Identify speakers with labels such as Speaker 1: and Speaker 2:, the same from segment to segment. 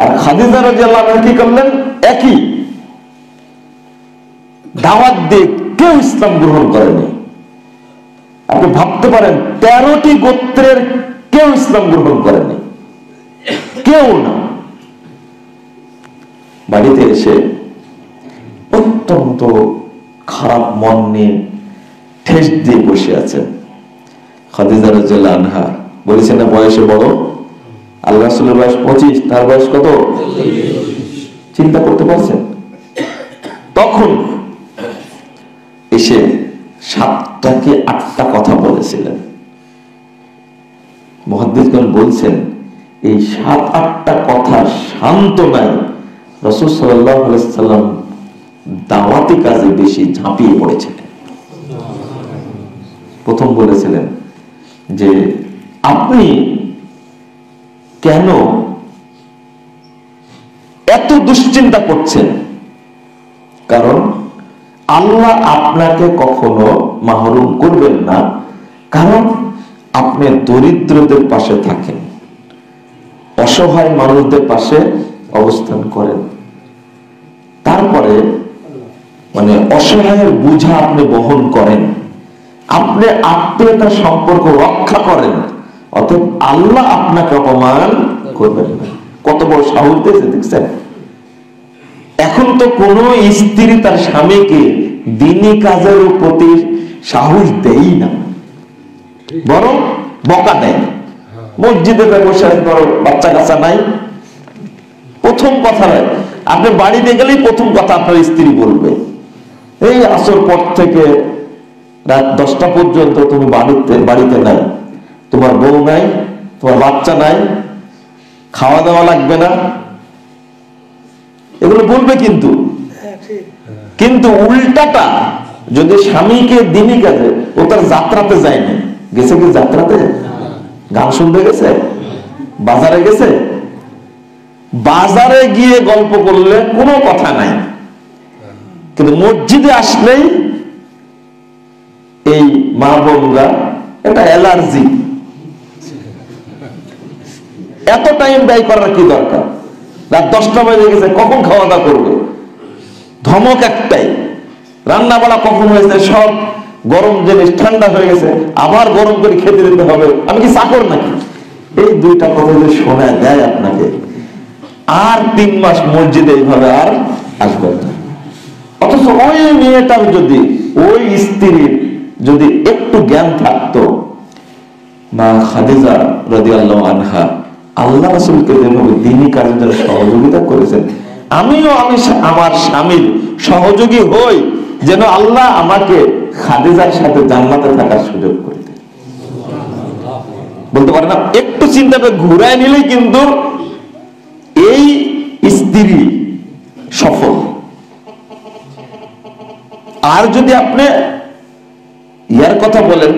Speaker 1: আর খাদিজা রাদিয়াল্লাহু আনহা কি করলেন? একই দাওয়াত দিয়ে কেউ ইসলাম গ্রহণ করেনি। আপনি ভাবতে পারেন 13টি গোত্রের কেউ ইসলাম গ্রহণ করেনি, কেউ না। বাড়িতে এসে অত্যন্ত খারাপ মন নিয়ে ঠেস দিয়ে বসে আছেন। খাদিজা রাদিয়াল্লাহু আনহা বলেছেন না বয়সে বড়, আল্লাহ রাসূলের বয়স 25, তার বয়স কত? চিন্তা করতে পারছেন? তখন এসে 7টা কি 8টা কথা বলেছিলেন। মুহাদ্দিসগণ বলছেন এই 7-8টা কথা সান্ত্বনায় রাসূল সাল্লাল্লাহু আলাইহি ওয়াসাল্লাম দাওয়াতি কাজে বেশি ঝাঁপিয়ে পড়েছিলেন। প্রথম বলেছিলেন যে আপনি কেন এত দুশ্চিন্তা করছেন? কারণ আল্লাহ আপনাকে কখনো মাহরুম করবেন না, কারণ আপনি দরিদ্রদের পাশে থাকেন, অসহায় মানুষদের পাশে অবস্থান করেন, তারপরে মানে অসহায়ের বোঝা আপনি বহন করেন, আপনি আত্মীয়তার সম্পর্ক রক্ষা করেন, অতএব আল্লাহ আপনাকে অপমান করবেন না। কত বড় সাহস দিয়েছে দেখছেন? এখন তো কোন স্ত্রী তার স্বামীকে দিনী কাজের প্রতি সাহস দেই না, বরং বকা দেয়। মসজিদে বসে বড় বাচ্চা কাচ্চা নাই, প্রথম কথা নয়, আপনি বাড়িতে গেলেই প্রথম কথা আপনার স্ত্রী বলবে এই আসর পর থেকে রাত 10টা পর্যন্ত তুমি বাড়িতে নাই, তোমার বউ নাই, তোমার বাচ্চা নাই, খাওয়া দাওয়া লাগবে না, এগুলো বলবে। কিন্তু উল্টাটা যদি স্বামীকে দিনই কাজে, ও তার যাত্রাতে যায়নি, গেছে কি যাত্রাতে? গান শুনতে গেছে? বাজারে গেছে? বাজারে গিয়ে গল্প করলে কোনো কথা নাই, কিন্তু মসজিদে আসলেই এই মা বোনরা এটা অ্যালার্জি, এত টাইম ব্যয় করার কি দরকার? রাত 10টা বেজে গেছে, কখন খাওয়া দাওয়া করবে? ধমক একটাই, রান্না বাড়া কখন হয়েছে, সব গরম জিনিস ঠান্ডা হয়ে গেছে, আবার গরম করে খেতে দিতে হবে, আমি কি চাকর নাকি? এই 2টা কথা যদি শোনা দেয় আপনাকে, আর 3 মাস মসজিদে এইভাবে আর আসবে না। অথচ ওই মেয়েটার যদি, ওই স্ত্রীর যদি একটু জ্ঞান থাকতো, মা খাদিজা রাদিয়াল্লাহু আনহা আল্লাহ রাসূলকে যেভাবে দ্বীনি কাজের জন্য সহযোগিতা করেছেন, আমিও আমার স্বামীর সহযোগী হই, যেন আল্লাহ আমাকে খাদিজার সাথে জান্নাতে থাকার সুযোগ করে দেন। বলতে পারে না, একটু চিন্তাটা ঘুরায় নিলেই কিন্তু এই স্ত্রী সফল। আর যদি আপনি ইয়ার কথা বলেন,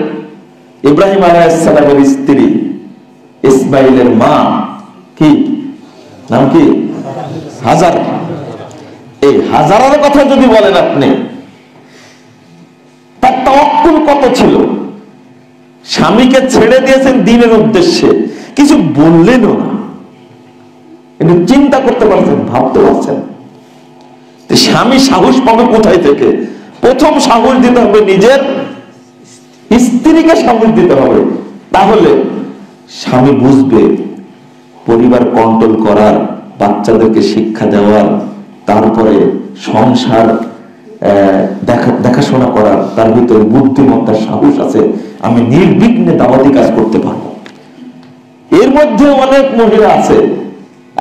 Speaker 1: ইব্রাহিম আলাইহিস সালামের স্ত্রী ইসমাইলের মা কি নাম? কি? হাজার। এই হাজারের কথা যদি বলেন আপনি, তার তাওয়াক্কুল কত ছিল, স্বামীকে ছেড়ে দিয়েছেন দ্বীনের উদ্দেশ্যে, কিছু বললেনও না। একটু চিন্তা করতে পারছেন, ভাবতে পারছেন? স্বামী সাহস পাবে কোথায় থেকে? প্রথম সাহস দিতে হবে নিজের স্ত্রীকে সাহস দিতে হবে, তাহলে স্বামী বুঝবে পরিবার কন্ট্রোল করার, বাচ্চাদেরকে শিক্ষা দেওয়ার, তারপরে সংসার দেখাশোনা করার তার ভিতরে বুদ্ধিমত্তার সাহস আছে, আমি নির্বিঘ্নে দাওয়াতি কাজ করতে পারবো। এর মধ্যে অনেক মহিলা আছে,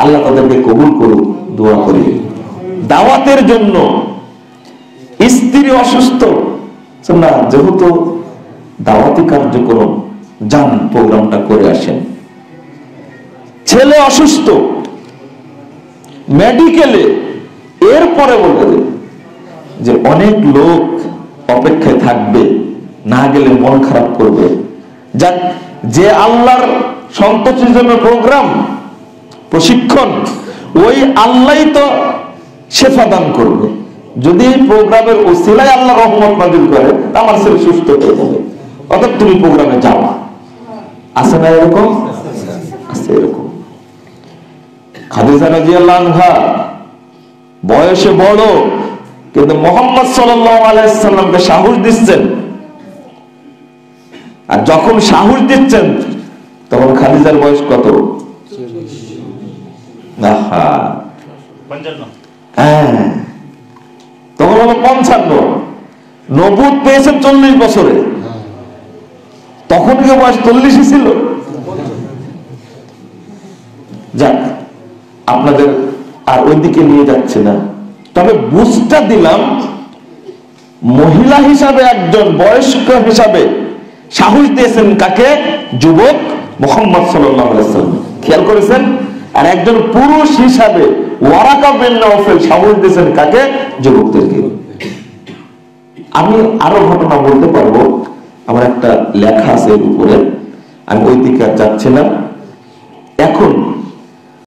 Speaker 1: আল্লাহ তাদেরকে কবুল করুক, দোয়া করি। দাওয়াতের জন্য স্ত্রী অসুস্থ না, যেহেতু দাওয়াতি কার্যক্রম যান, প্রোগ্রামটা করে আসেন। ছেলে অসুস্থ মেডিকেলে, এরপরে বলে যে অনেক লোক অপেক্ষায় থাকবে, না গেলে মন খারাপ করবে। যাক, যে আল্লাহর সন্তোষের জন্য প্রোগ্রাম, প্রশিক্ষণ, ওই আল্লাহই তো শেফা দান করবে। যদি এই প্রোগ্রামের ওসিলায় আল্লাহ রহমত নাযিল করে, আমার ছেলে সুস্থ হয়ে যাবে, অর্থাৎ তুমি প্রোগ্রামে যাও। আছে না এরকম? আছে এরকম। খাদিজা রাদিয়াল্লাহু আনহা বয়সে বড়, কিন্তু মুহাম্মদ সাল্লাল্লাহু আলাইহি সাল্লামকে সাহস দিচ্ছেন। আর যখন সাহস দিচ্ছেন তখন খাদিজার বয়স কত? তখন হলো 55। নবুয়ত পেয়েছেন 40 বছরে, তখন কি বয়স 40 ছিল? যাক, আপনাদের আর ওইদিকে নিয়ে যাচ্ছে না, তবে বুঝটা দিলাম মহিলা হিসাবে একজন বয়স্ক হিসাবে সাহস দিয়েছেন কাকে? যুবক মুহাম্মদ সাল্লাল্লাহু আলাইহি ওয়াসাল্লাম। খেয়াল করেছেন? আর একজন পুরুষ হিসাবে ওয়ারাকা বিন নওফল সাহস দিয়েছেন কাকে? যুবকদেরকে। আমি আরো ঘটনা বলতে পারবো, আমার একটা লেখা আছে এর উপরে, আমি ওই দিকে আর যাচ্ছি না। এখন